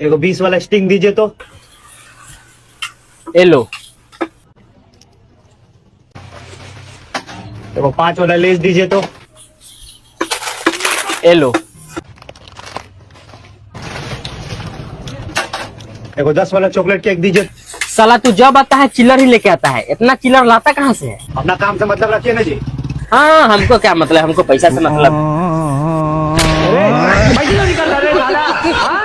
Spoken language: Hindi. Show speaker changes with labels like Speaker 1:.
Speaker 1: एगो 20 वाला स्टिंग दीजिए तो।
Speaker 2: ये लो।
Speaker 1: एगो 5 वाला लेस दीजिए तो।
Speaker 2: ये लो।
Speaker 1: एगो 10 वाला चॉकलेट केक दीजिए।
Speaker 2: साला तू जब आता है चिल्लर ही लेके आता है, इतना चिल्लर लाता कहाँ से है?
Speaker 1: अपना काम से मतलब रखिए ना जी।
Speaker 2: हाँ हमको क्या मतलब, हमको पैसा से मतलब।
Speaker 1: अरे पैसे तो निकल रहा है साला।